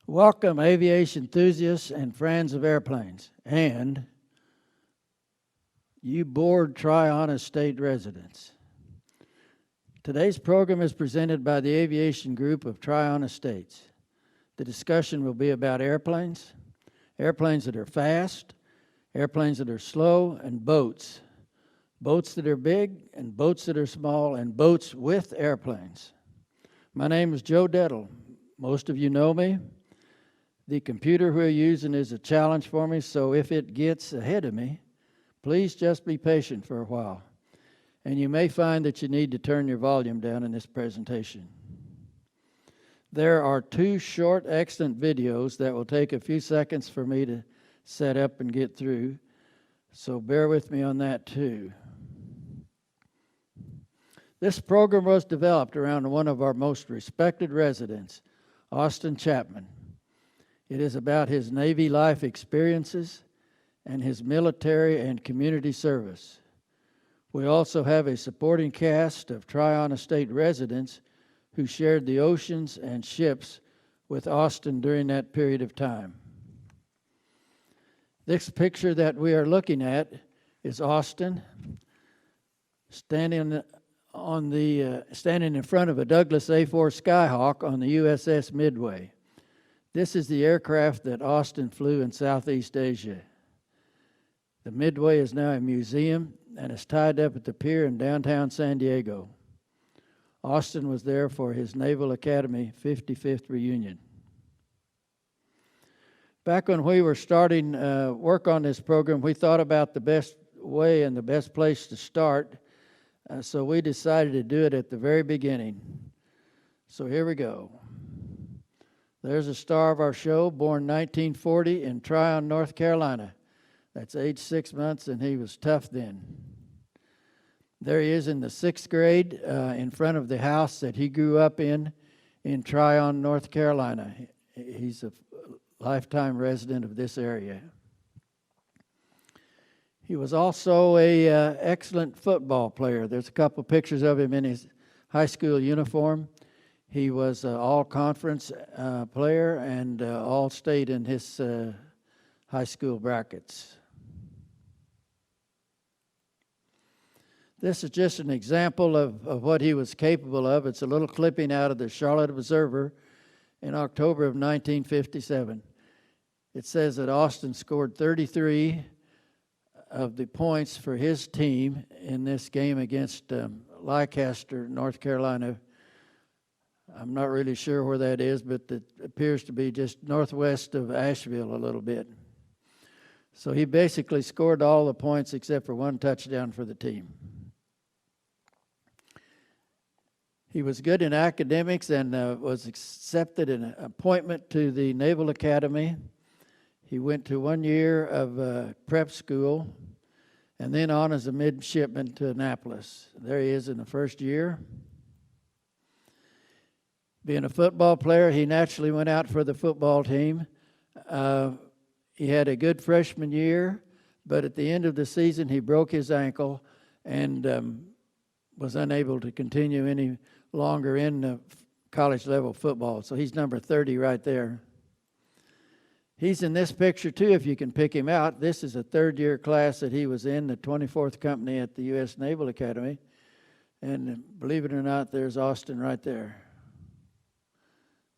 Welcome, aviation enthusiasts and friends of airplanes, and you bored Tryon State residents. Today's program is presented by the Aviation Group of Tryon Estates. The discussion will be about airplanes, airplanes that are fast, airplanes that are slow, and boats. Boats that are big, and boats that are small, and boats with airplanes. My name is Joe Dettel. Most of you know me. The computer we're using is a challenge for me, so if it gets ahead of me, please just be patient for a while. And you may find that you need to turn your volume down in this presentation. There are two short, excellent videos that will take a few seconds for me to set up and get through, so bear with me on that too. This program was developed around one of our most respected residents, Austin Chapman. It is about his Navy life experiences and his military and community service. We also have a supporting cast of Tryon State residents who shared the oceans and ships with Austin during that period of time. This picture that we are looking at is Austin standing in front of a Douglas A-4 Skyhawk on the USS Midway. This is the aircraft that Austin flew in Southeast Asia. The Midway is now a museum and is tied up at the pier in downtown San Diego. Austin was there for his Naval Academy 55th reunion. Back when we were starting work on this program, we thought about the best way and the best place to start, so we decided to do it at the very beginning. So here we go. There's a star of our show, born 1940 in Tryon, North Carolina. That's age 6 months, and he was tough then. There he is in the 6th grade in front of the house that he grew up in Tryon, North Carolina. He's a lifetime resident of this area. He was also an excellent football player. There's a couple pictures of him in his high school uniform. He was an all-conference player and all-state in his high school brackets. This is just an example of what he was capable of. It's a little clipping out of the Charlotte Observer in October of 1957. It says that Austin scored 33 of the points for his team in this game against Leicester, North Carolina. I'm not really sure where that is, but it appears to be just northwest of Asheville a little bit. So he basically scored all the points except for one touchdown for the team. He was good in academics and was accepted an appointment to the Naval Academy. He went to 1 year of prep school and then on as a midshipman to Annapolis. There he is in the first year. Being a football player, he naturally went out for the football team. He had a good freshman year, but at the end of the season, he broke his ankle and was unable to continue any longer in college-level football. So he's number 30 right there. He's in this picture, too, if you can pick him out. This is a third-year class that he was in, the 24th Company at the U.S. Naval Academy. And believe it or not, there's Austin right there.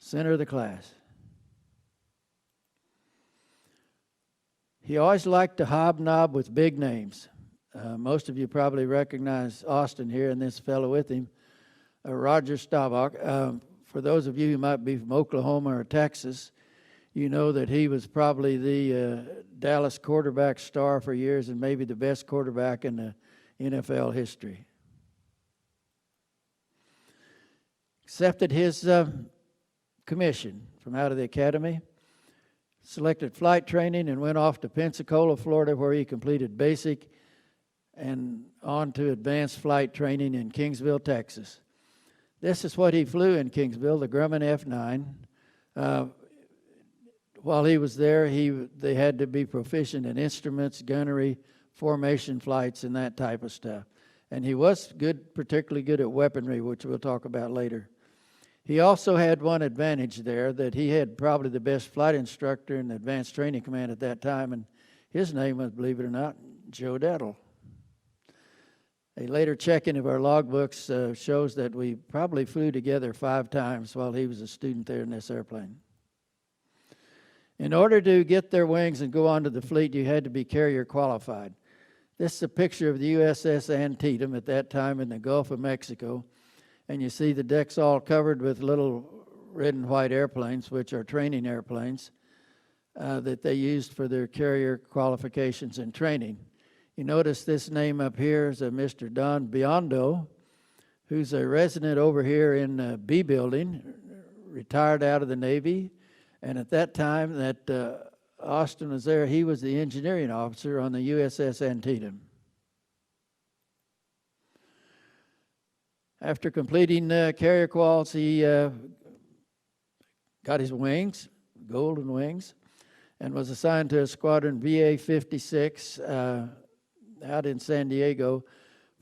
Center of the class. He always liked to hobnob with big names. Most of you probably recognize Austin here and this fellow with him, Roger Staubach. For those of you who might be from Oklahoma or Texas, you know that he was probably the Dallas quarterback star for years and maybe the best quarterback in the NFL history. Accepted his commission from out of the academy, selected flight training, and went off to Pensacola, Florida, where he completed basic and on to advanced flight training in Kingsville, Texas. This is what he flew in Kingsville, the Grumman F-9. While he was there, they had to be proficient in instruments, gunnery, formation flights, and that type of stuff. And he was good, particularly good at weaponry, which we'll talk about later. He also had one advantage there, that he had probably the best flight instructor in the Advanced Training Command at that time, and his name was, believe it or not, Joe Dettle. A later check-in of our logbooks shows that we probably flew together 5 times while he was a student there in this airplane. In order to get their wings and go on to the fleet, you had to be carrier qualified. This is a picture of the USS Antietam at that time in the Gulf of Mexico. And you see the decks all covered with little red and white airplanes, which are training airplanes that they used for their carrier qualifications and training. You notice this name up here is a Mr. Don Biondo, who's a resident over here in B Building, retired out of the Navy. And at that time that Austin was there, he was the engineering officer on the USS Antietam. After completing carrier quals, he got his wings, golden wings, and was assigned to a squadron VA 56 out in San Diego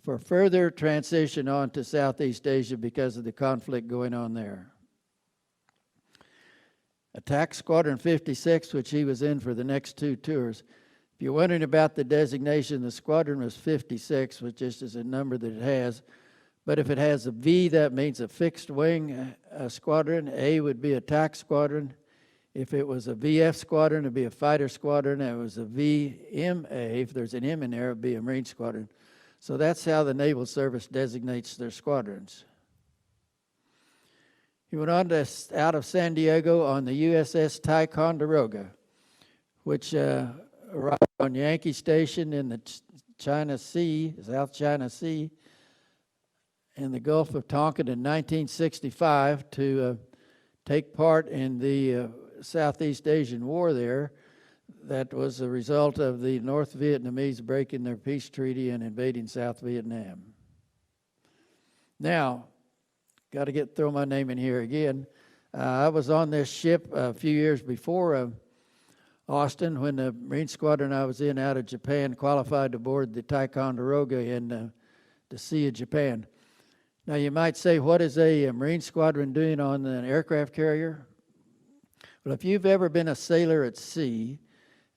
for further transition on to Southeast Asia because of the conflict going on there. Attack Squadron 56, which he was in for the next 2 tours. If you're wondering about the designation, the squadron was 56, which just is a number that it has. But if it has a V, that means a fixed wing squadron. A would be attack squadron. If it was a VF squadron, it would be a fighter squadron. If it was a VMA, if there's an M in there, it would be a Marine squadron. So that's how the Naval Service designates their squadrons. He went on to out of San Diego on the USS Ticonderoga, which arrived on Yankee Station in the China Sea, South China Sea, in the Gulf of Tonkin in 1965 to take part in the Southeast Asian War there. That was a result of the North Vietnamese breaking their peace treaty and invading South Vietnam. Now, got to throw my name in here again. I was on this ship a few years before Austin when the Marine Squadron I was in out of Japan qualified to board the Ticonderoga in the Sea of Japan. Now, you might say, what is a Marine Squadron doing on an aircraft carrier? Well, if you've ever been a sailor at sea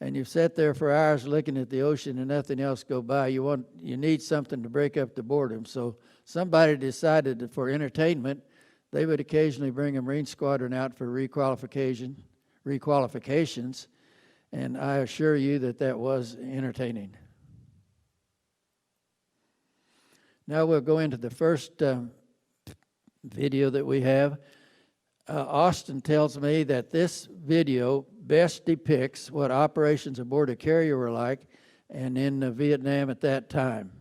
and you've sat there for hours looking at the ocean and nothing else go by, you need something to break up the boredom. So somebody decided that for entertainment, they would occasionally bring a Marine Squadron out for requalifications, and I assure you that that was entertaining. Now we'll go into the first video that we have. Austin tells me that this video best depicts what operations aboard a carrier were like and in Vietnam at that time.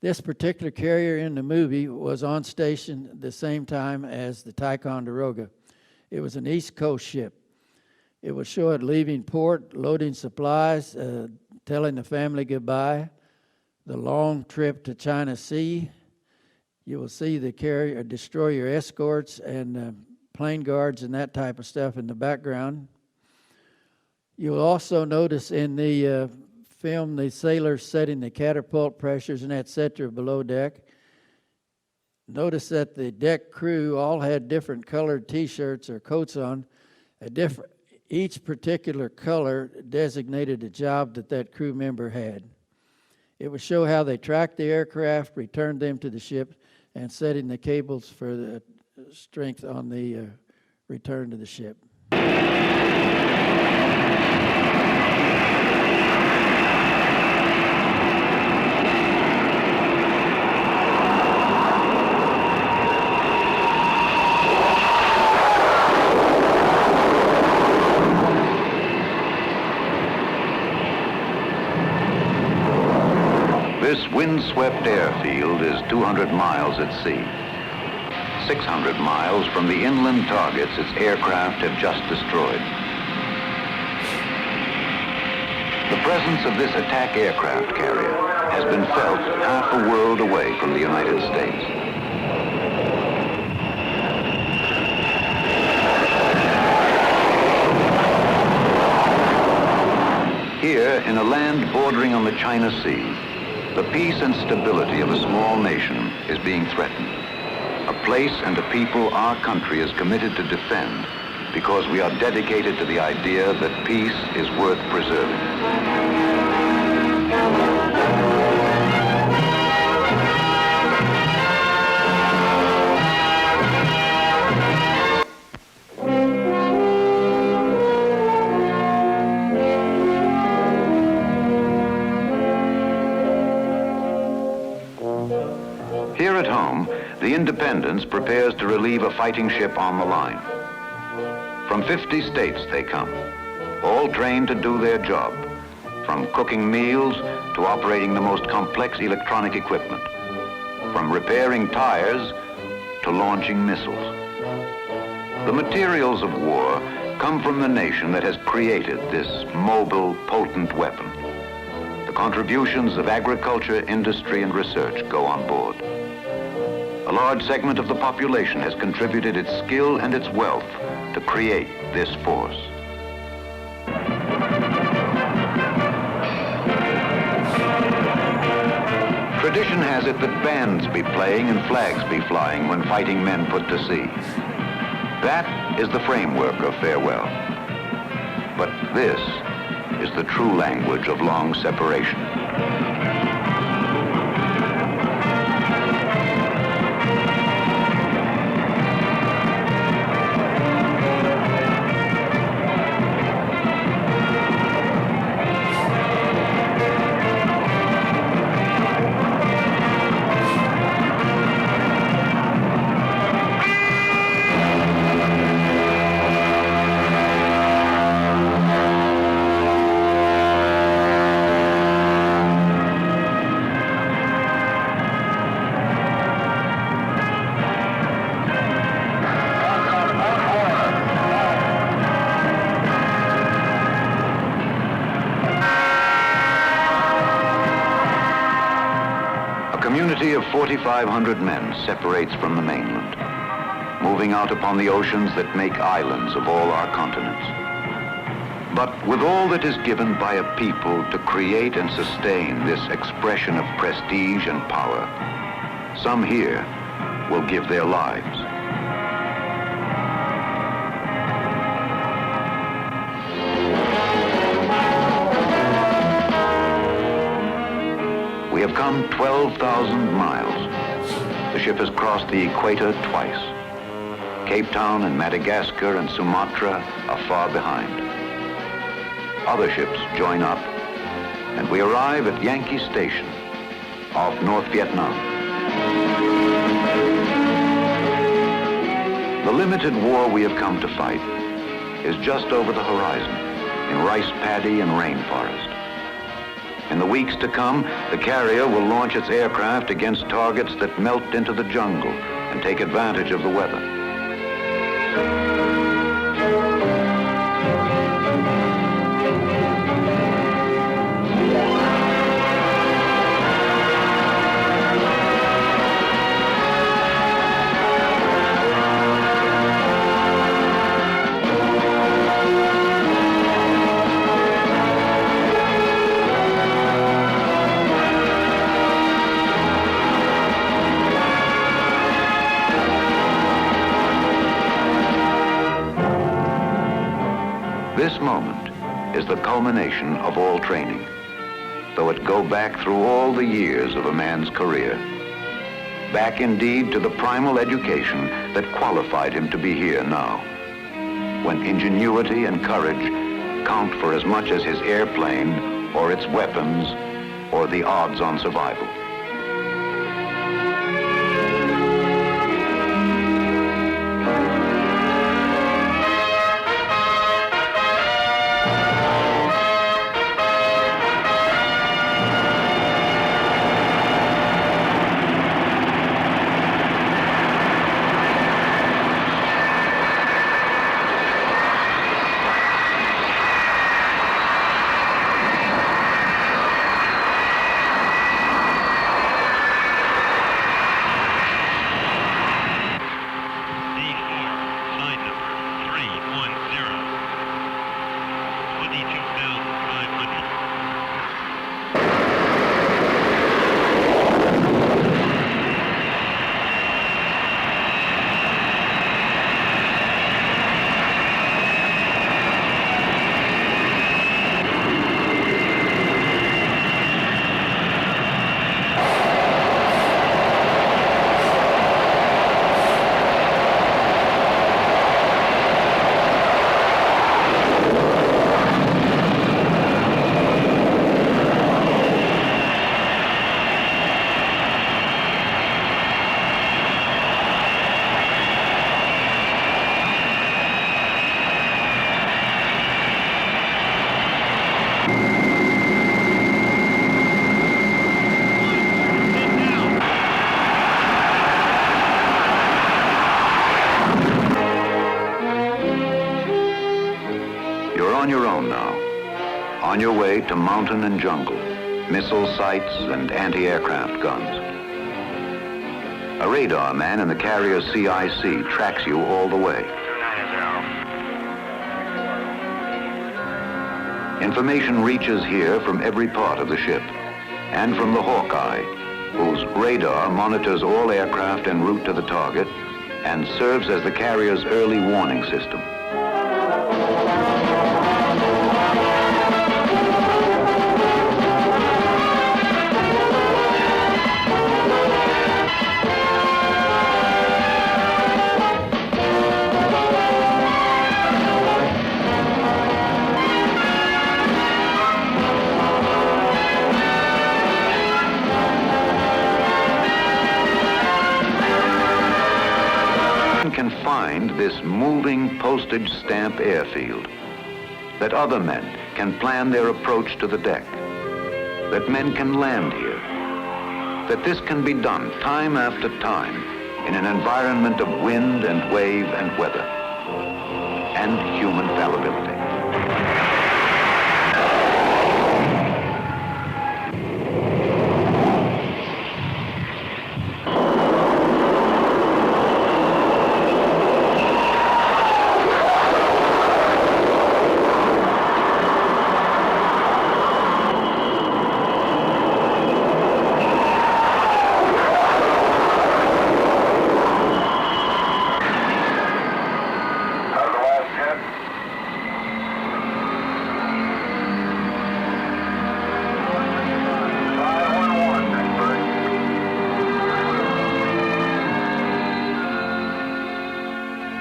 This particular carrier in the movie was on station at the same time as the Ticonderoga. It was an East Coast ship. It would show it leaving port, loading supplies, telling the family goodbye, the long trip to China Sea. You will see the carrier, destroyer escorts and plane guards and that type of stuff in the background. You'll also notice in the film the sailors setting the catapult pressures and etc. below deck. Notice that the deck crew all had different colored t-shirts or coats on. Each particular color designated a job that crew member had. It would show how they tracked the aircraft, returned them to the ship, and setting the cables for the strength on the return to the ship. This windswept airfield is 200 miles at sea. 600 miles from the inland targets its aircraft have just destroyed. The presence of this attack aircraft carrier has been felt half a world away from the United States. Here, in a land bordering on the China Sea, the peace and stability of a small nation is being threatened. a place and a people our country is committed to defend because we are dedicated to the idea that peace is worth preserving. Here at home, the Independence prepares to relieve a fighting ship on the line. From 50 states they come, all trained to do their job, from cooking meals to operating the most complex electronic equipment, from repairing tires to launching missiles. The materials of war come from the nation that has created this mobile, potent weapon. The contributions of agriculture, industry, and research go on board. A large segment of the population has contributed its skill and its wealth to create this force. Tradition has it that bands be playing and flags be flying when fighting men put to sea. That is the framework of farewell. But this is the true language of long separation. A community of 4,500 men separates from the mainland, moving out upon the oceans that make islands of all our continents. But with all that is given by a people to create and sustain this expression of prestige and power, some here will give their lives. We have come 12,000 miles. The ship has crossed the equator twice. Cape Town and Madagascar and Sumatra are far behind. Other ships join up, and we arrive at Yankee Station off North Vietnam. The limited war we have come to fight is just over the horizon in rice paddy and rainforest. In the weeks to come, the carrier will launch its aircraft against targets that melt into the jungle and take advantage of the weather. This moment is the culmination of all training, though it go back through all the years of a man's career. Back indeed to the primal education that qualified him to be here now, when ingenuity and courage count for as much as his airplane or its weapons or the odds on survival. on your way to mountain and jungle, missile sites and anti-aircraft guns. A radar man in the carrier CIC tracks you all the way. Information reaches here from every part of the ship, and from the Hawkeye, whose radar monitors all aircraft en route to the target and serves as the carrier's early warning system. Can find this moving postage stamp airfield, that other men can plan their approach to the deck, that men can land here, that this can be done time after time in an environment of wind and wave and weather, and human fallibility.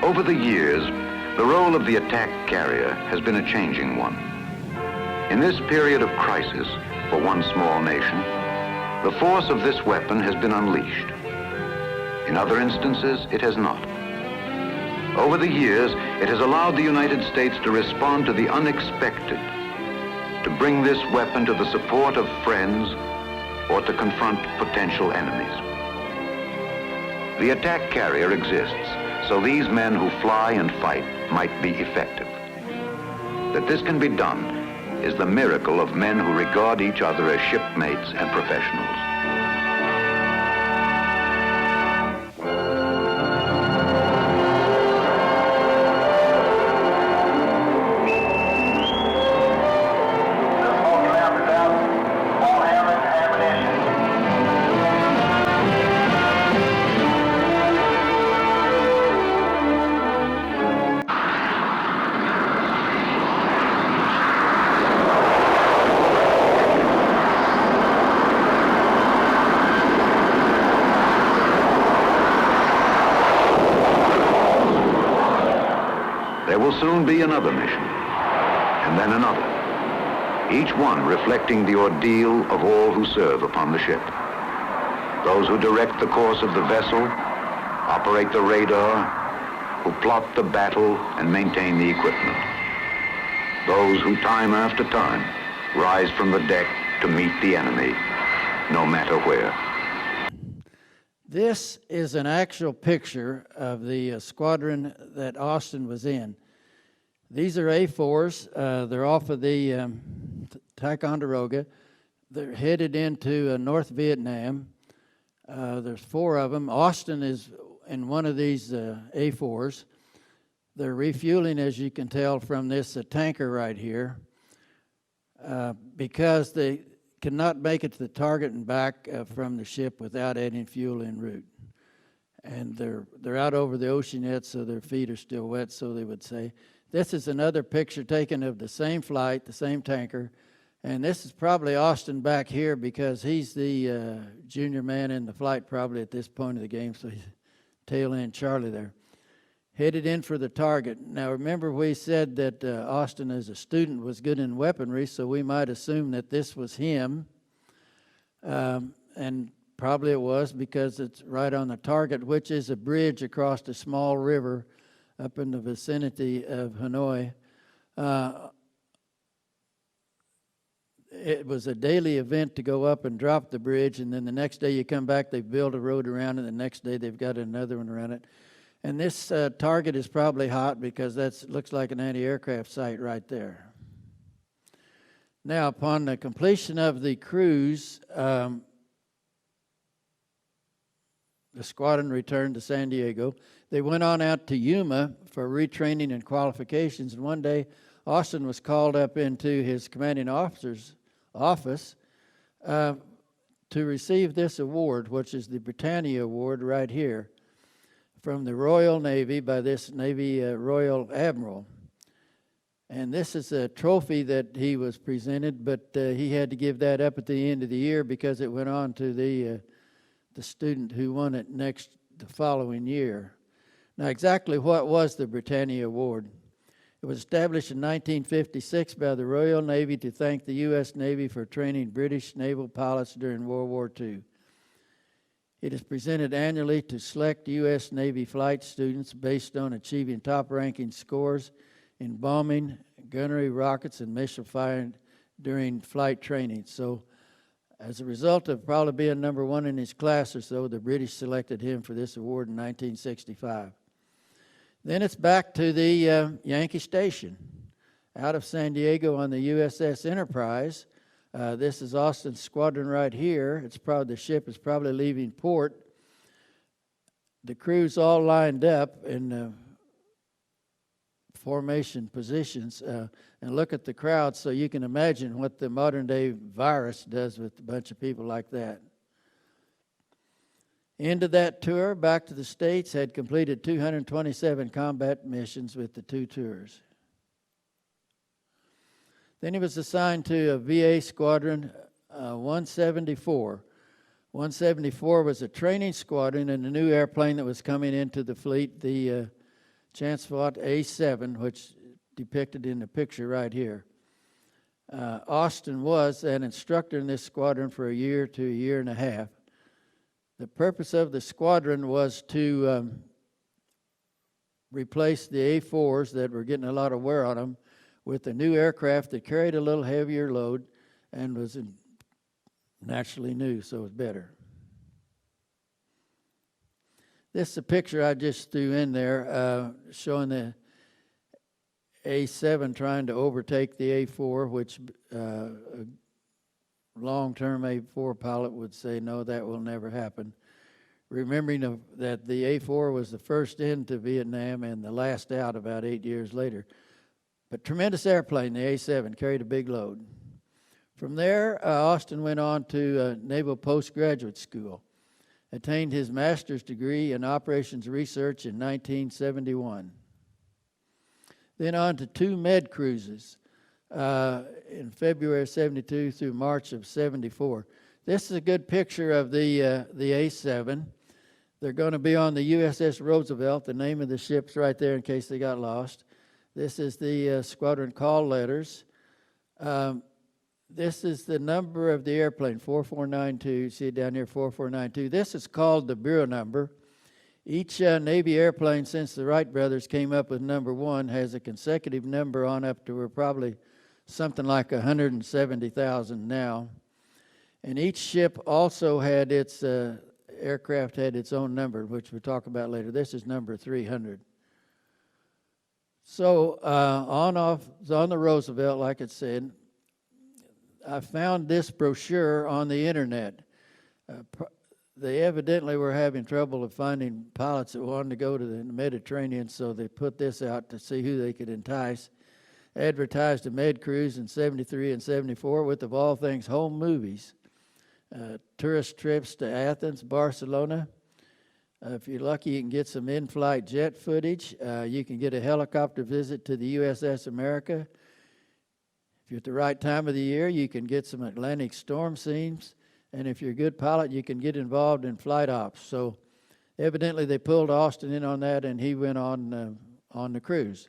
Over the years, the role of the attack carrier has been a changing one. In this period of crisis for one small nation, the force of this weapon has been unleashed. In other instances, it has not. Over the years, it has allowed the United States to respond to the unexpected, to bring this weapon to the support of friends or to confront potential enemies. The attack carrier exists so these men who fly and fight might be effective. That this can be done is the miracle of men who regard each other as shipmates and professionals. There will soon be another mission, and then another, each one reflecting the ordeal of all who serve upon the ship. Those who direct the course of the vessel, operate the radar, who plot the battle and maintain the equipment. Those who time after time rise from the deck to meet the enemy, no matter where. This is an actual picture of the squadron that Austin was in. These are A4s. They're off of the Ticonderoga. They're headed into North Vietnam. There's 4 of them. Austin is in one of these A4s. They're refueling, as you can tell from this tanker right here, because they cannot make it to the target and back from the ship without adding fuel en route. And they're out over the oceanette, so their feet are still wet, so they would say. This is another picture taken of the same flight, the same tanker, and this is probably Austin back here because he's the junior man in the flight probably at this point of the game, so he's tail end Charlie there. Headed in for the target. Now remember we said that Austin as a student was good in weaponry, so we might assume that this was him, and probably it was because it's right on the target, which is a bridge across a small river up in the vicinity of Hanoi. It was a daily event to go up and drop the bridge, and then the next day you come back, they build a road around it, the next day they've got another one around it. And this target is probably hot because that looks like an anti-aircraft site right there. Now, upon the completion of the cruise, the squadron returned to San Diego. They went on out to Yuma for retraining and qualifications, and one day Austin was called up into his commanding officer's office to receive this award, which is the Britannia Award right here, from the Royal Navy by this Navy Royal Admiral. And this is a trophy that he was presented, but he had to give that up at the end of the year because it went on to the student who won it the following year. Now, exactly what was the Britannia Award? It was established in 1956 by the Royal Navy to thank the U.S. Navy for training British naval pilots during World War II. It is presented annually to select U.S. Navy flight students based on achieving top-ranking scores in bombing, gunnery, rockets, and missile firing during flight training. So, as a result of probably being number one in his class or so, the British selected him for this award in 1965. Then it's back to the Yankee Station out of San Diego on the USS Enterprise. This is Austin's squadron right here. The ship is probably leaving port. The crew's all lined up in formation positions, and look at the crowd so you can imagine what the modern day virus does with a bunch of people like that. End of that tour, back to the States, had completed 227 combat missions with the two tours. Then he was assigned to a VA squadron 174. 174 was a training squadron in a new airplane that was coming into the fleet, the Chancellor A7, which depicted in the picture right here. Austin was an instructor in this squadron for a year to a year and a half. The purpose of the squadron was to replace the A4s that were getting a lot of wear on them with a new aircraft that carried a little heavier load and was naturally new, so it was better. This is a picture I just threw in there showing the A7 trying to overtake the A4, which a long-term A4 pilot would say, no, that will never happen. Remembering that the A4 was the first into Vietnam and the last out about 8 years later. But tremendous airplane, the A7, carried a big load. From there, Austin went on to Naval Postgraduate School, attained his master's degree in operations research in 1971. Then on to 2 med cruises in February of 72 through March of 74. This is a good picture of the A7. They're going to be on the USS Roosevelt. The name of the ship's right there in case they got lost. This is the squadron call letters. This is the number of the airplane, 4492. You see it down here, 4492. This is called the bureau number. Each Navy airplane since the Wright brothers came up with number 1 has a consecutive number on up to probably something like 170,000 now. And each ship also had its aircraft had its own number, which we'll talk about later. This is number 300. So on the Roosevelt, like it said, I found this brochure on the internet. They evidently were having trouble of finding pilots that wanted to go to the Mediterranean, so they put this out to see who they could entice. Advertised a med cruise in 73 and 74 with, of all things, home movies. Tourist trips to Athens, Barcelona. If you're lucky, you can get some in-flight jet footage. You can get a helicopter visit to the USS America. If you're at the right time of the year, you can get some Atlantic storm scenes. And if you're a good pilot, you can get involved in flight ops. So evidently they pulled Austin in on that, and he went on the cruise.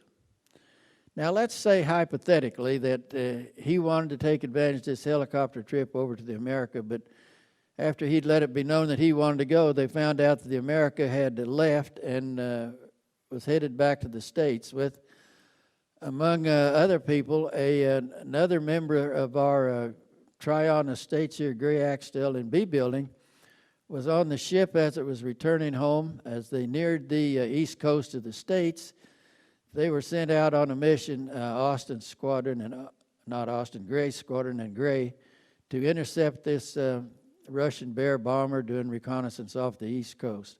Now let's say hypothetically that he wanted to take advantage of this helicopter trip over to the America, but after he'd let it be known that he wanted to go, they found out that the America had left and was headed back to the States with, among other people, another member of our Tryon Estates here, Gray Axtell in B Building, was on the ship as it was returning home. As they neared the east coast of the States, they were sent out on a mission, Austin's squadron, and Gray Squadron and Gray, to intercept this Russian Bear bomber doing reconnaissance off the East Coast.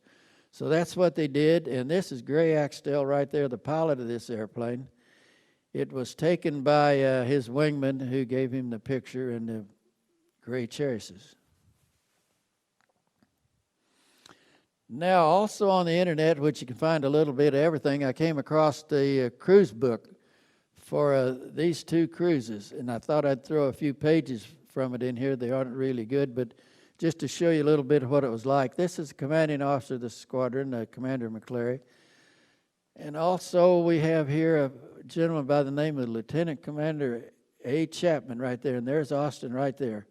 So that's what they did, and this is Gray Axtell right there, the pilot of this airplane. It was taken by his wingman, who gave him the picture and the gray cherishes. Now, also on the internet, which you can find a little bit of everything, I came across the cruise book for these two cruises, and I thought I'd throw a few pages from it in here. They aren't really good, but just to show you a little bit of what it was like. This is the commanding officer of the squadron, Commander McClary. And also we have here a gentleman by the name of Lieutenant Commander A. Chapman right there, and there's Austin right there.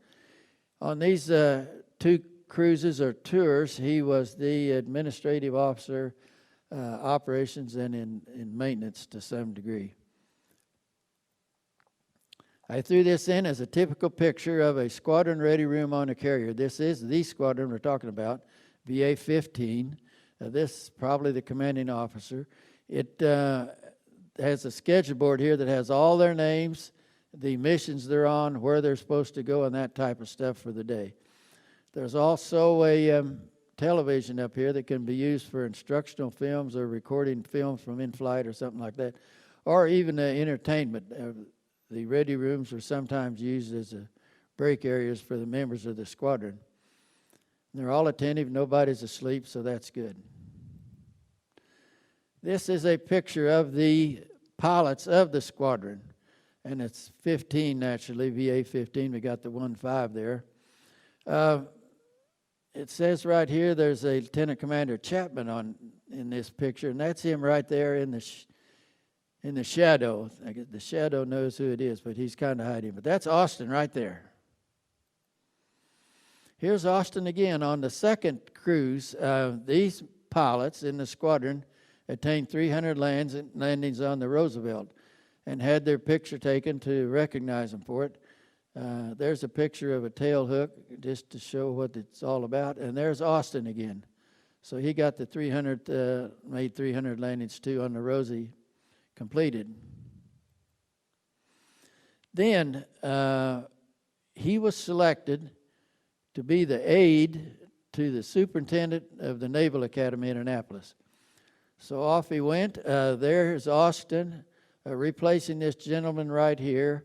On these two cruises or tours, he was the administrative officer, operations, and in maintenance to some degree. I threw this in as a typical picture of a squadron ready room on a carrier. This is the squadron we're talking about, VA-15. This is probably the commanding officer. It has a schedule board here that has all their names, the missions they're on, where they're supposed to go, and that type of stuff for the day. There's also a television up here that can be used for instructional films or recording films from in-flight or something like that, or even entertainment. The ready rooms are sometimes used as break areas for the members of the squadron. They're all attentive, nobody's asleep, so that's good. This is a picture of the pilots of the squadron, and it's 15 naturally, VA-15. We got the 1-5 there. It says right here there's a Lieutenant Commander Chapman in this picture, and that's him right there in the shadow. I guess the shadow knows who it is, but he's kind of hiding. But that's Austin right there. Here's Austin again on the second cruise. These pilots in the squadron attained 300 landings on the Roosevelt and had their picture taken to recognize them for it. There's a picture of a tail hook just to show what it's all about. And there's Austin again. So he got the 300, made 300 landings too on the Rosie completed. Then he was selected to be the aide to the superintendent of the Naval Academy in Annapolis. So off he went. There's Austin replacing this gentleman right here.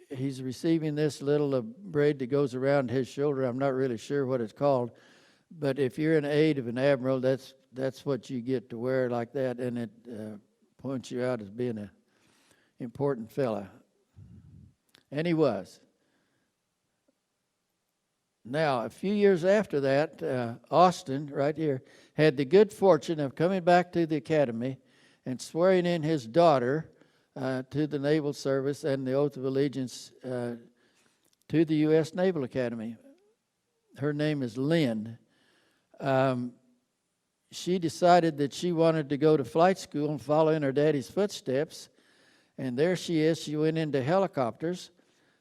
He's receiving this little braid that goes around his shoulder. I'm not really sure what it's called, but if you're an aide of an admiral, that's what you get to wear like that, and it points you out as being an important fella. And he was. Now, a few years after that, Austin, right here, had the good fortune of coming back to the academy and swearing in his daughter to the Naval Service and the oath of allegiance to the U.S. Naval Academy. Her name is Lynn. She decided that she wanted to go to flight school and follow in her daddy's footsteps, and there she is. She went into helicopters.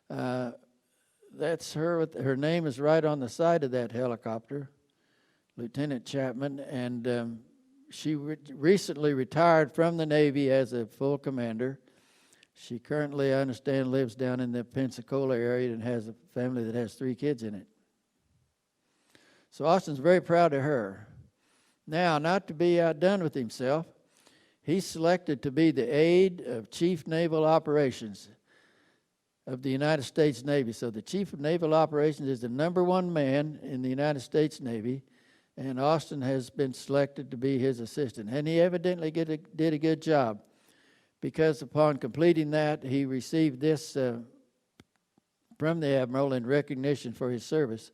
That's her. Her name is right on the side of that helicopter, Lieutenant Chapman, and she recently retired from the Navy as a full commander. She currently, I understand, lives down in the Pensacola area and has a family that has 3 kids in it. So Austin's very proud of her. Now, not to be outdone with himself, he's selected to be the aide of Chief Naval Operations of the United States Navy. So the Chief of Naval Operations is the #1 man in the United States Navy, and Austin has been selected to be his assistant. And he evidently did a good job, because upon completing that, he received this from the Admiral in recognition for his service.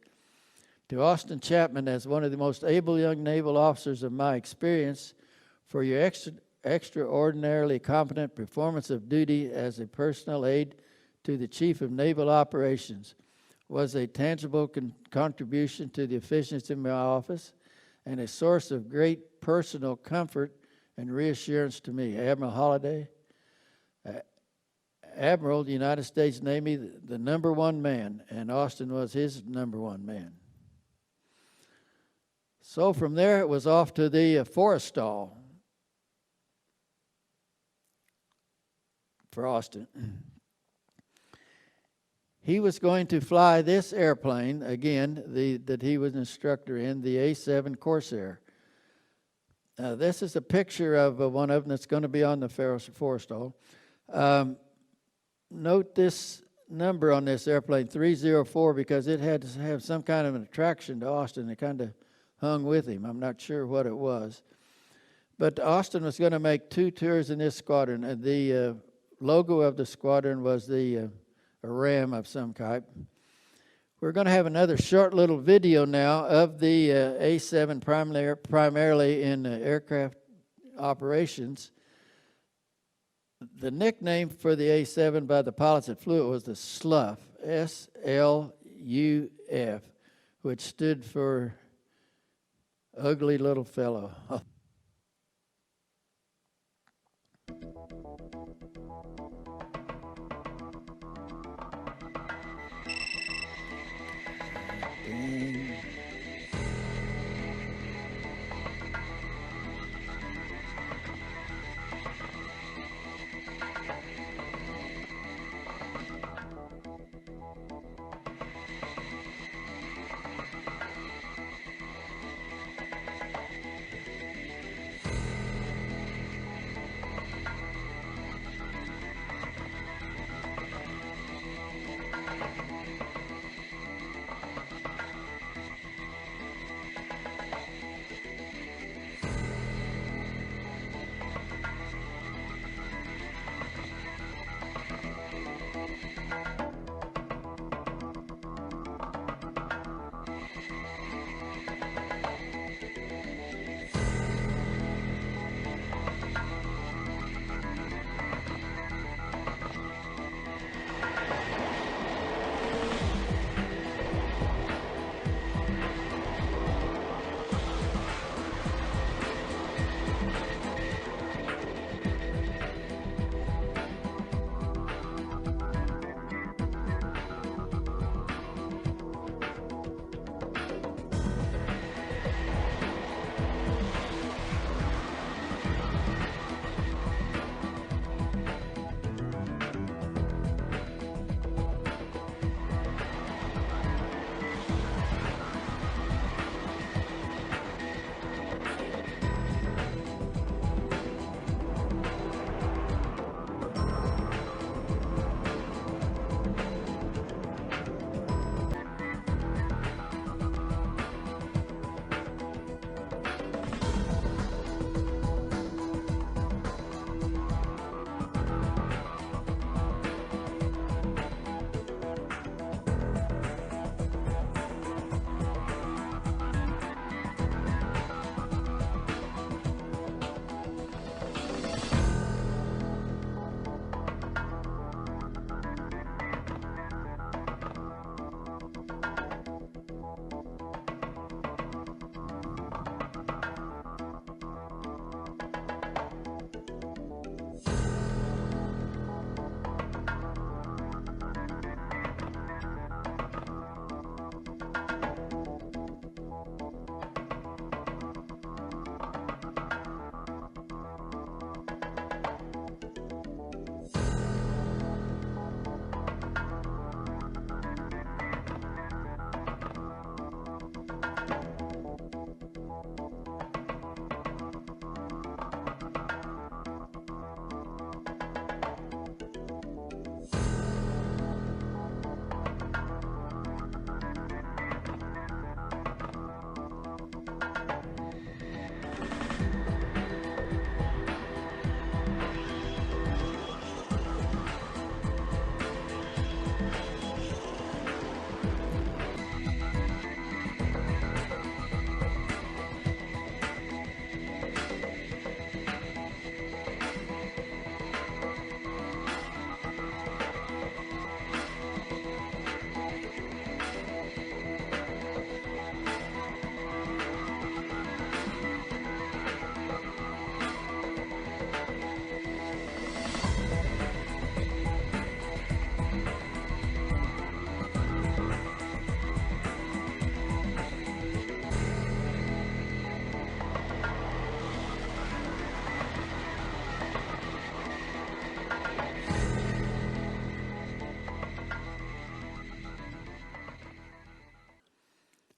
To Austin Chapman, as one of the most able young naval officers of my experience, for your extraordinarily competent performance of duty as a personal aide to the Chief of Naval Operations was a tangible contribution to the efficiency of my office and a source of great personal comfort and reassurance to me. Admiral Holliday, Admiral of the United States Navy, the #1 man, and Austin was his #1 man. So from there, it was off to the forest stall for Austin. He was going to fly this airplane, again, that he was an instructor in, the A-7 Corsair. This is a picture of one of them that's going to be on the Forrestal. Note this number on this airplane, 304, because it had to have some kind of an attraction to Austin. It kind of hung with him. I'm not sure what it was. But Austin was going to make 2 tours in this squadron. And the logo of the squadron was a ram of some type. We're going to have another short little video now of the A-7 primarily in aircraft operations. The nickname for the A-7 by the pilots that flew it was the SLUF, S-L-U-F, which stood for ugly little fellow.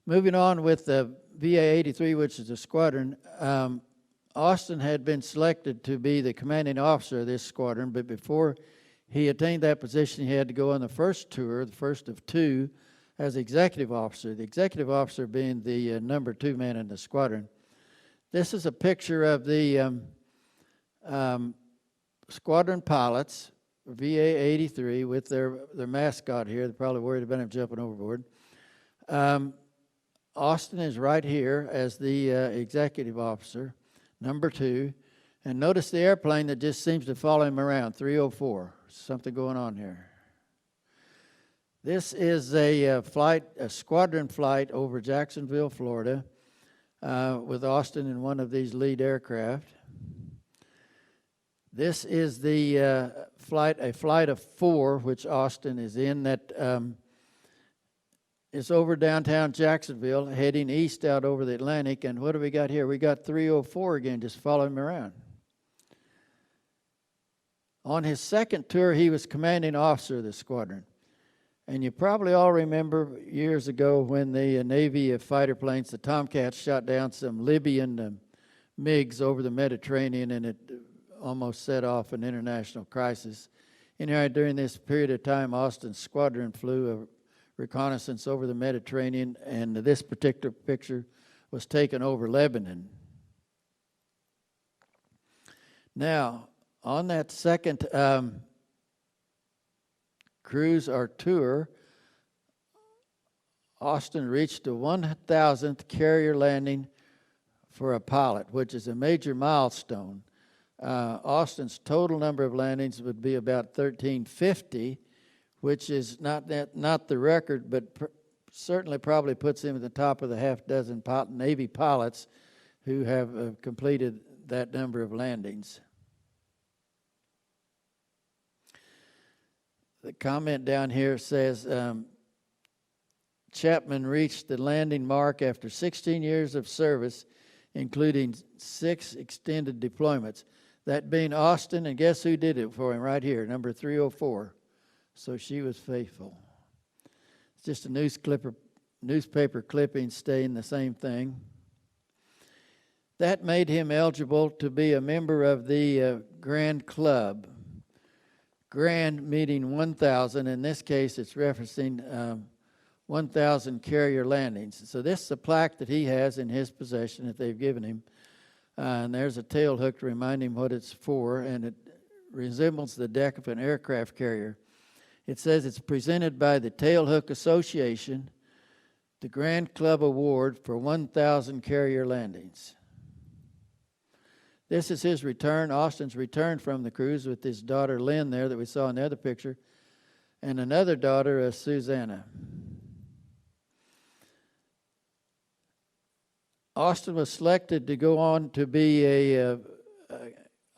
Moving on with the VA-83, which is a squadron, Austin had been selected to be the commanding officer of this squadron, but before he attained that position, he had to go on the first tour, the first of two, as executive officer, the executive officer being the number 2 man in the squadron. This is a picture of the squadron pilots, VA-83, with their mascot here. They're probably worried about him jumping overboard. Austin is right here as the executive officer, number 2. And notice the airplane that just seems to follow him around, 304. Something going on here. This is a squadron flight over Jacksonville, Florida, with Austin in one of these lead aircraft. This is the a flight of 4, which Austin is in, that is over downtown Jacksonville, heading east out over the Atlantic. And what do we got here? We got 304 again, just following him around. On his second tour, he was commanding officer of the squadron. And you probably all remember years ago when the Navy fighter planes, the Tomcats, shot down some Libyan MiGs over the Mediterranean, and it almost set off an international crisis. Anyway, during this period of time, Austin's squadron flew a reconnaissance over the Mediterranean, and this particular picture was taken over Lebanon. Now, on that second cruise or tour, Austin reached the 1,000th carrier landing for a pilot, which is a major milestone. Austin's total number of landings would be about 1,350, which is not the record, but certainly probably puts him at the top of the half-dozen Navy pilots who have completed that number of landings. The comment down here says, Chapman reached the landing mark after 16 years of service, including 6 extended deployments. That being Austin, and guess who did it for him right here, number 304. So she was faithful. It's just a newspaper clipping saying the same thing. That made him eligible to be a member of the Grand Club. Grand meaning 1,000. In this case, it's referencing 1,000 carrier landings. So this is a plaque that he has in his possession that they've given him. And there's a tail hook to remind him what it's for, and it resembles the deck of an aircraft carrier. It says it's presented by the Tail Hook Association, the Grand Club Award for 1,000 carrier landings. This is his return, Austin's return from the cruise, with his daughter Lynn there that we saw in the other picture, and another daughter, Susanna. Austin was selected to go on to be a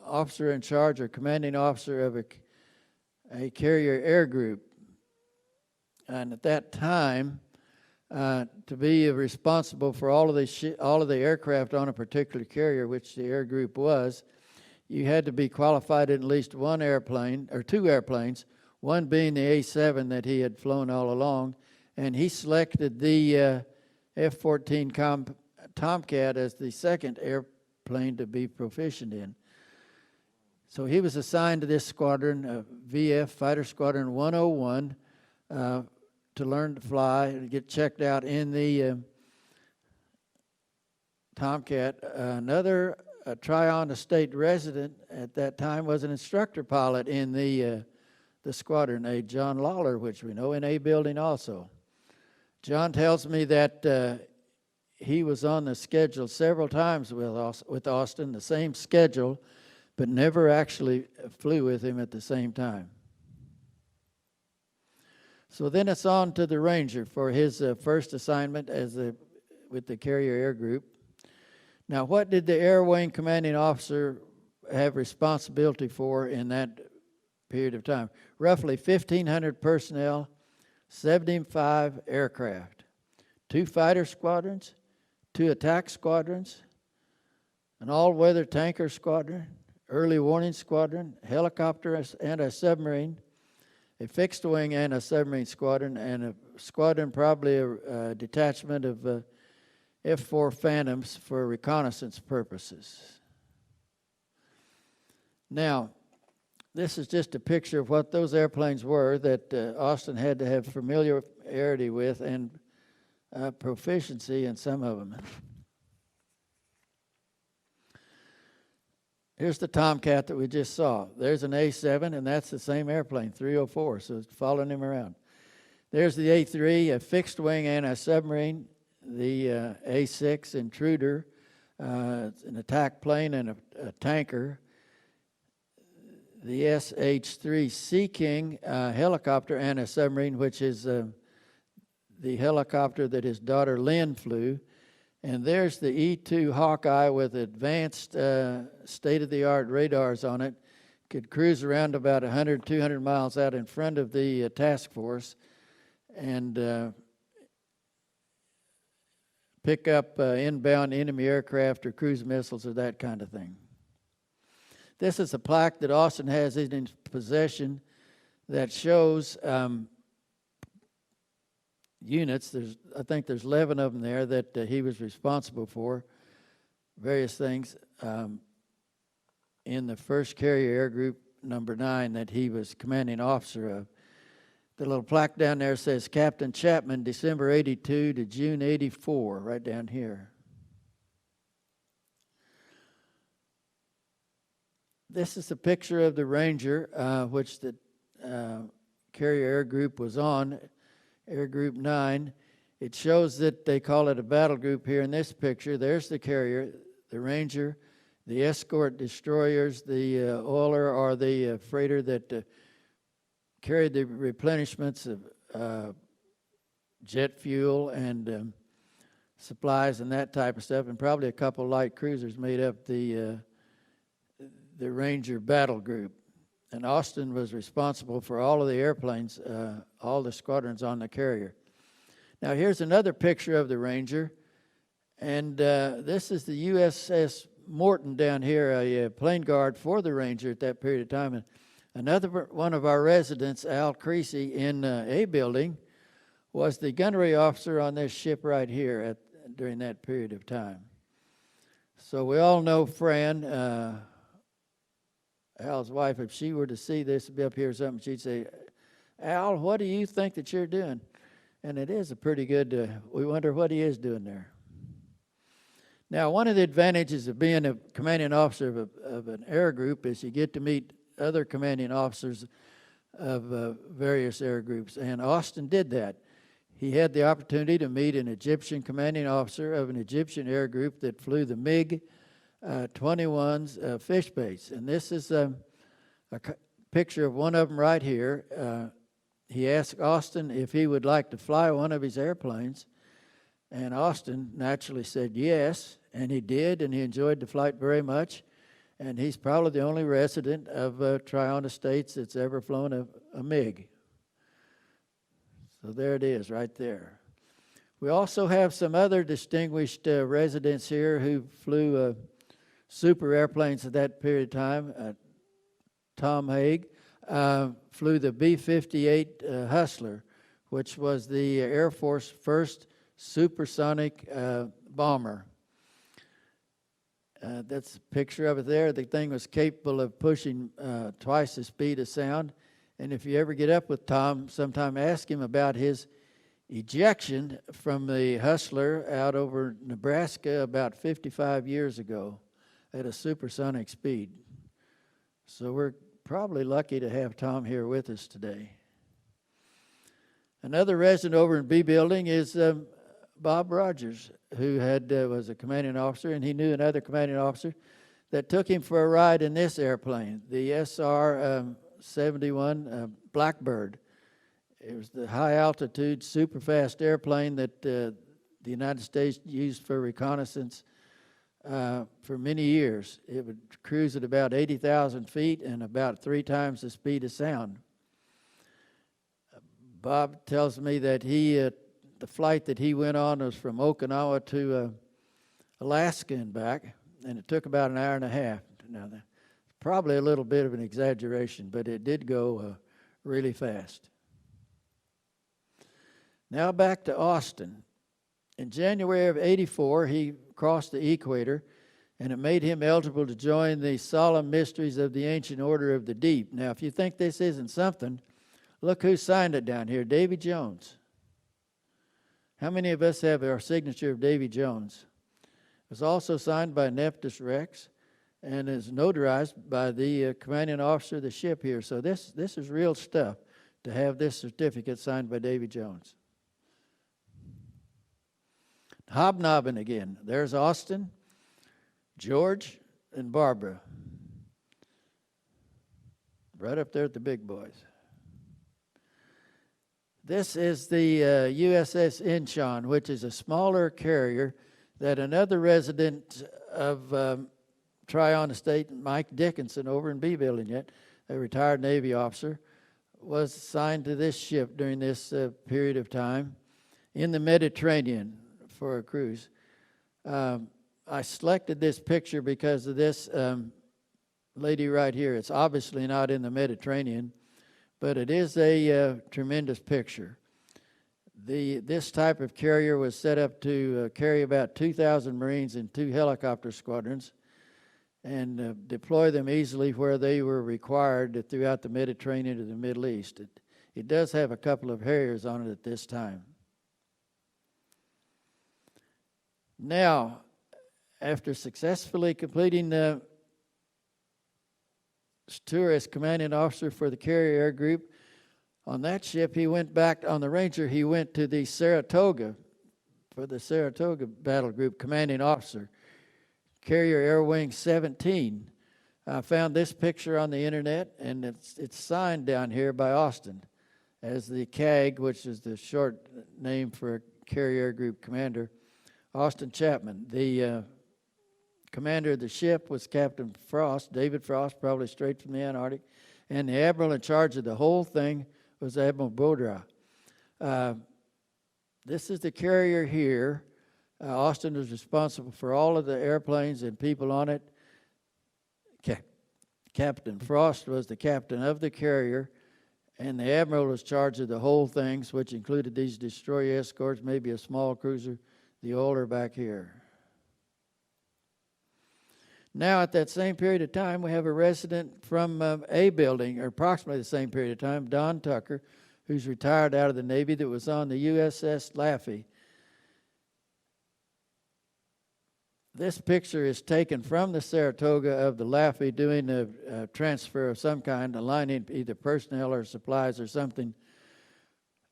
officer in charge or commanding officer of a carrier air group. And at that time, to be responsible for all of the aircraft on a particular carrier, which the air group was, you had to be qualified in at least one airplane, or 2 airplanes, one being the A-7 that he had flown all along, and he selected the F-14 Tomcat as the second airplane to be proficient in. So he was assigned to this squadron, VF Fighter Squadron 101, to learn to fly and get checked out in the Tomcat. Another Tryon State resident at that time was an instructor pilot in the squadron, a John Lawler, which we know in A building also. John tells me that he was on the schedule several times with Austin, the same schedule, but never actually flew with him at the same time. So then it's on to the Ranger for his first assignment with the carrier air group. Now, what did the Air Wing commanding officer have responsibility for in that period of time? Roughly 1,500 personnel, 75 aircraft, 2 fighter squadrons, 2 attack squadrons, an all-weather tanker squadron, early warning squadron, helicopter and a submarine, a fixed wing anti-submarine squadron, and a squadron, probably a detachment of F-4 Phantoms for reconnaissance purposes. Now, this is just a picture of what those airplanes were that Austin had to have familiarity with and proficiency in some of them. Here's the Tomcat that we just saw. There's an A-7, and that's the same airplane, 304, so it's following him around. There's the A-3, a fixed-wing anti-submarine, the A-6 Intruder, an attack plane and a tanker, the SH-3 Sea King helicopter anti-submarine, which is the helicopter that his daughter Lynn flew. And there's the E-2 Hawkeye with advanced state-of-the-art radars on it. Could cruise around about 100, 200 miles out in front of the task force and pick up inbound enemy aircraft or cruise missiles or that kind of thing. This is a plaque that Austin has in his possession that shows units. I think there's 11 of them there that he was responsible for, various things in the 1st Carrier Air Group number 9 that he was commanding officer of. The little plaque down there says Captain Chapman, December 82 to June 84, right down here. This is a picture of the Ranger, which the Carrier Air Group was on, Air Group 9. It shows that they call it a battle group here in this picture. There's the carrier, the Ranger, the escort destroyers, the oiler or the freighter that carried the replenishments of jet fuel and supplies and that type of stuff, and probably a couple light cruisers made up the Ranger battle group. And Austin was responsible for all of the airplanes, all the squadrons on the carrier. Now here's another picture of the Ranger, and this is the USS Morton down here, a plane guard for the Ranger at that period of time. And another one of our residents, Al Creasy, in A building, was the gunnery officer on this ship right here during that period of time. So we all know Fran, Al's wife. If she were to see this, be up here or something, she'd say, "Al, what do you think that you're doing?" And it is a pretty good, we wonder what he is doing there. Now, one of the advantages of being a commanding officer of an air group is you get to meet other commanding officers of various air groups, and Austin did that. He had the opportunity to meet an Egyptian commanding officer of an Egyptian air group that flew the MiG-21's fish baits. And this is a picture of one of them right here. He asked Austin if he would like to fly one of his airplanes, and Austin naturally said yes, and he did, and he enjoyed the flight very much. And he's probably the only resident of Tryon Estates that's ever flown a MiG. So there it is right there. We also have some other distinguished residents here who flew super airplanes at that period of time. Tom Haig flew the B-58 Hustler, which was the Air Force first supersonic bomber. That's a picture of it there. The thing was capable of pushing twice the speed of sound. And if you ever get up with Tom, sometime ask him about his ejection from the Hustler out over Nebraska about 55 years ago at a supersonic speed. So we're probably lucky to have Tom here with us today. Another resident over in B building is Bob Rogers, who was a commanding officer, and he knew another commanding officer that took him for a ride in this airplane, the SR-71 Blackbird. It was the high-altitude, super-fast airplane that the United States used for reconnaissance for many years. It would cruise at about 80,000 feet and about 3 times the speed of sound. Bob tells me that the flight that he went on was from Okinawa to Alaska and back, and it took about an hour and a half. Now, that's probably a little bit of an exaggeration, but it did go really fast. Now back to Austin. In January of '84, he crossed the equator, and it made him eligible to join the solemn mysteries of the ancient order of the deep. Now, if you think this isn't something, look who signed it down here, Davy Jones. How many of us have our signature of Davy Jones? It was also signed by Nephthys Rex and is notarized by the commanding officer of the ship here. So this is real stuff to have this certificate signed by Davy Jones. Hobnobbing again. There's Austin, George, and Barbara. Right up there at the big boys. This is the USS Incheon, which is a smaller carrier that another resident of Tryon Estate, Mike Dickinson, over in B Building yet, a retired Navy officer, was assigned to this ship during this period of time in the Mediterranean for a cruise. I selected this picture because of this lady right here. It's obviously not in the Mediterranean, but it is a tremendous picture. This type of carrier was set up to carry about 2,000 Marines in 2 helicopter squadrons and deploy them easily where they were required throughout the Mediterranean to the Middle East. It does have a couple of Harriers on it at this time. Now, after successfully completing the tour as commanding officer for the carrier air group, on that ship he went back, on the Ranger, he went to the Saratoga for the Saratoga battle group commanding officer, carrier air wing 17. I found this picture on the internet, and it's signed down here by Austin as the CAG, which is the short name for carrier air group commander, Austin Chapman. The commander of the ship was Captain Frost, David Frost, probably straight from the Antarctic, and the admiral in charge of the whole thing was Admiral Baudry. This is the carrier here. Austin was responsible for all of the airplanes and people on it. Captain Frost was the captain of the carrier, and the admiral was in charge of the whole things, which included these destroyer escorts, maybe a small cruiser, the oiler back here. Now, at that same period of time, we have a resident from A Building, or approximately the same period of time, Don Tucker, who's retired out of the Navy, that was on the USS Laffey. This picture is taken from the Saratoga of the Laffey doing a transfer of some kind, aligning either personnel or supplies or something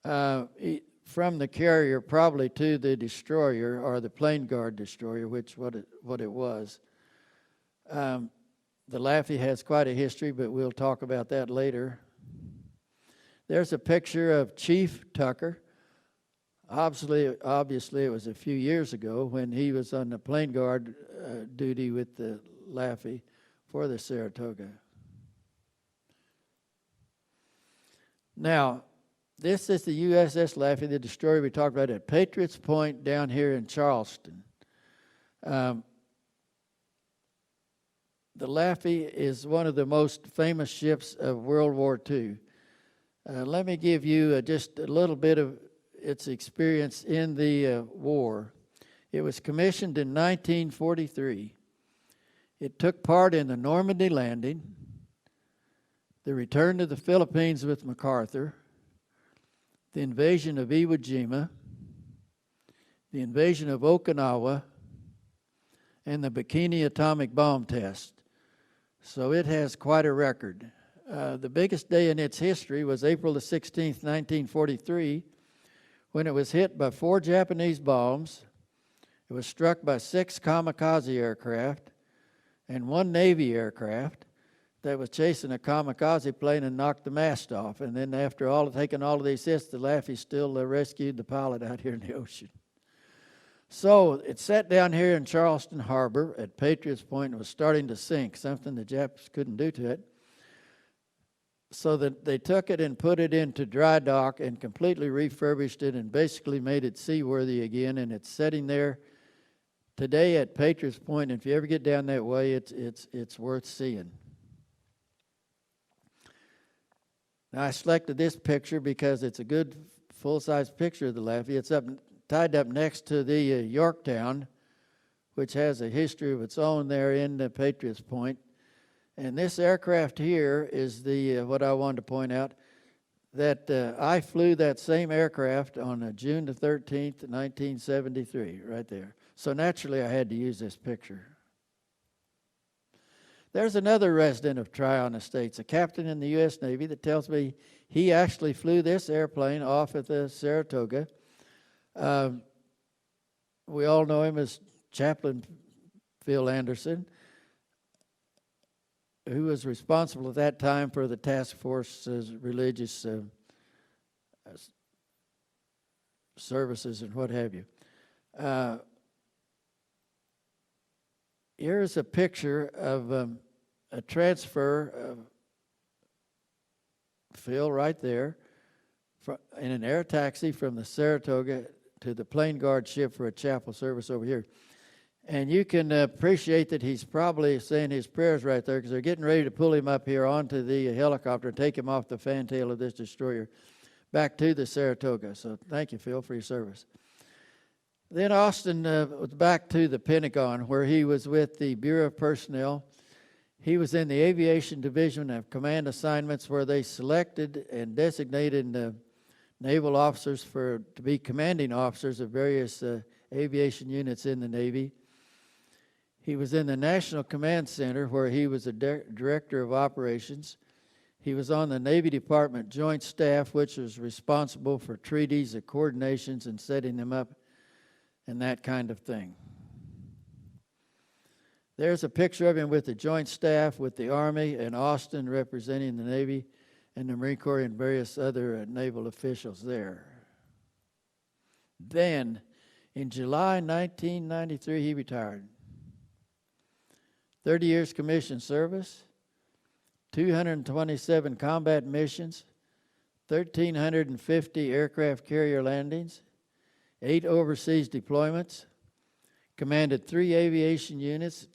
from the carrier probably to the destroyer or the plane guard destroyer, which what it was. The Laffey has quite a history, but we'll talk about that later. There's a picture of Chief Tucker. Obviously, it was a few years ago when he was on the plane guard duty with the Laffey for the Saratoga. Now, this is the USS Laffey, the destroyer we talked about at Patriots Point down here in Charleston. The Laffey is one of the most famous ships of World War II. Let me give you just a little bit of its experience in the war. It was commissioned in 1943. It took part in the Normandy landing, the return to the Philippines with MacArthur, the invasion of Iwo Jima, the invasion of Okinawa, and the Bikini atomic bomb test. So it has quite a record. The biggest day in its history was April the 16th, 1943, when it was hit by 4 Japanese bombs. It was struck by 6 kamikaze aircraft and 1 Navy aircraft that was chasing a kamikaze plane and knocked the mast off. And then after taking all of these hits, the Laffey still rescued the pilot out here in the ocean. So it sat down here in Charleston Harbor at Patriots Point and was starting to sink, something the Japs couldn't do to it. So that they took it and put it into dry dock and completely refurbished it and basically made it seaworthy again. And it's sitting there today at Patriots Point. And if you ever get down that way, it's worth seeing. Now, I selected this picture because it's a good full-size picture of the Laffey. It's tied up next to the Yorktown, which has a history of its own there in the Patriots Point. And this aircraft here is the what I wanted to point out, that I flew that same aircraft on June the 13th, 1973, right there. So naturally, I had to use this picture. There's another resident of Tryon Estates, a captain in the U.S. Navy, that tells me he actually flew this airplane off at the Saratoga. We all know him as Chaplain Phil Anderson, who was responsible at that time for the task force's religious services and what have you. Here's a picture of a transfer of Phil right there in an air taxi from the Saratoga to the plane guard ship for a chapel service over here. And you can appreciate that he's probably saying his prayers right there, because they're getting ready to pull him up here onto the helicopter and take him off the fantail of this destroyer back to the Saratoga. So thank you, Phil, for your service. Then Austin was back to the Pentagon, where he was with the Bureau of Personnel. He was in the Aviation Division of Command Assignments, where they selected and designated naval officers to be commanding officers of various aviation units in the Navy. He was in the National Command Center, where he was a director of operations. He was on the Navy Department Joint Staff, which was responsible for treaties, the coordinations, and setting them up, and that kind of thing. There's a picture of him with the Joint Staff, with the Army, and Austin representing the Navy, and the Marine Corps and various other naval officials there. Then, in July 1993, he retired. 30 years commissioned service, 227 combat missions, 1,350 aircraft carrier landings, 8 overseas deployments, commanded 3 aviation units,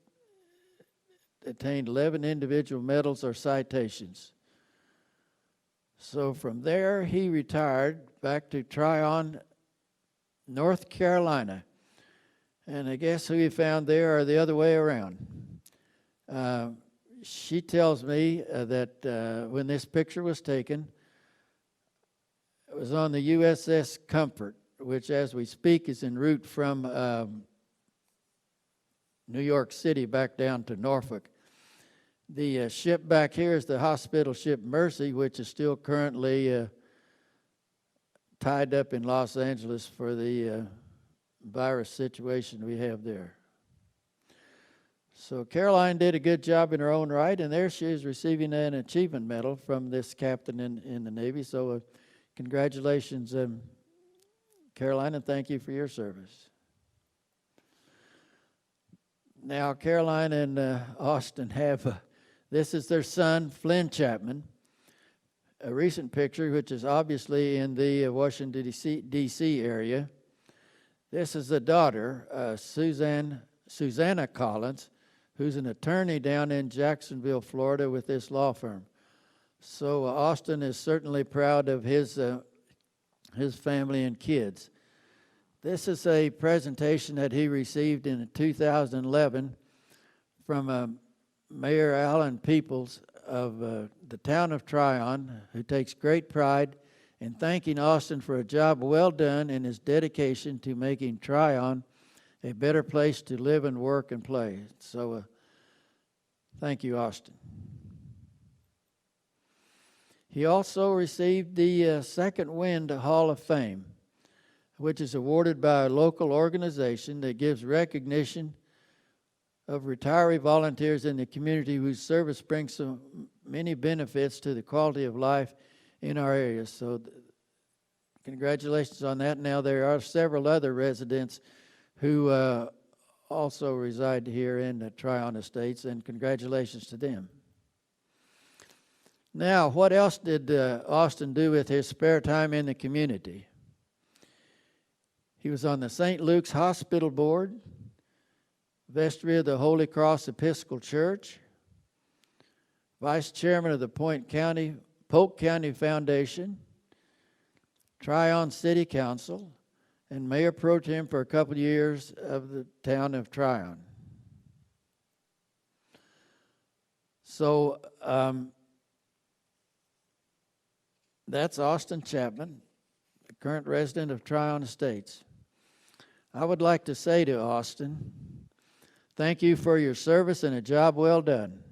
attained 11 individual medals or citations. So from there, he retired back to Tryon, North Carolina. And I guess who he found there are the other way around. She tells me that when this picture was taken, it was on the USS Comfort, which as we speak is en route from New York City back down to Norfolk. The ship back here is the hospital ship Mercy, which is still currently tied up in Los Angeles for the virus situation we have there. So Caroline did a good job in her own right, and there she is receiving an achievement medal from this captain in the Navy. So congratulations, Caroline, and thank you for your service. Now, Caroline and Austin have, this is their son, Flynn Chapman, a recent picture, which is obviously in the Washington, D.C. area. This is the daughter, Susanna Collins, who's an attorney down in Jacksonville, Florida, with this law firm. So Austin is certainly proud of his family and kids. This is a presentation that he received in 2011 from Mayor Alan Peoples of the town of Tryon, who takes great pride in thanking Austin for a job well done in his dedication to making Tryon a better place to live and work and play. So thank you, Austin. He also received the Second Wind Hall of Fame, which is awarded by a local organization that gives recognition of retiree volunteers in the community whose service brings so many benefits to the quality of life in our area. So congratulations on that. Now there are several other residents who also reside here in the Tryon Estates, and congratulations to them. Now, what else did Austin do with his spare time in the community? He was on the St. Luke's Hospital Board, vestry of the Holy Cross Episcopal Church, vice chairman of the Point County Polk County Foundation, Tryon City Council, and Mayor Pro Tem for a couple of years of the town of Tryon. So that's Austin Chapman, the current resident of Tryon Estates. I would like to say to Austin, thank you for your service and a job well done.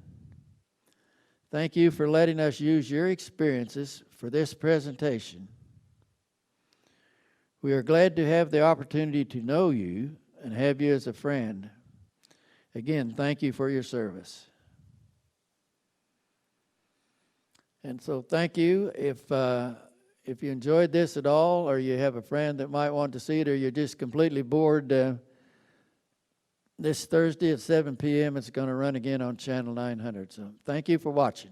Thank you for letting us use your experiences for this presentation. We are glad to have the opportunity to know you and have you as a friend. Again, thank you for your service. And so thank you. If you enjoyed this at all, or you have a friend that might want to see it, or you're just completely bored, this Thursday at 7 p.m. it's going to run again on Channel 900. So thank you for watching.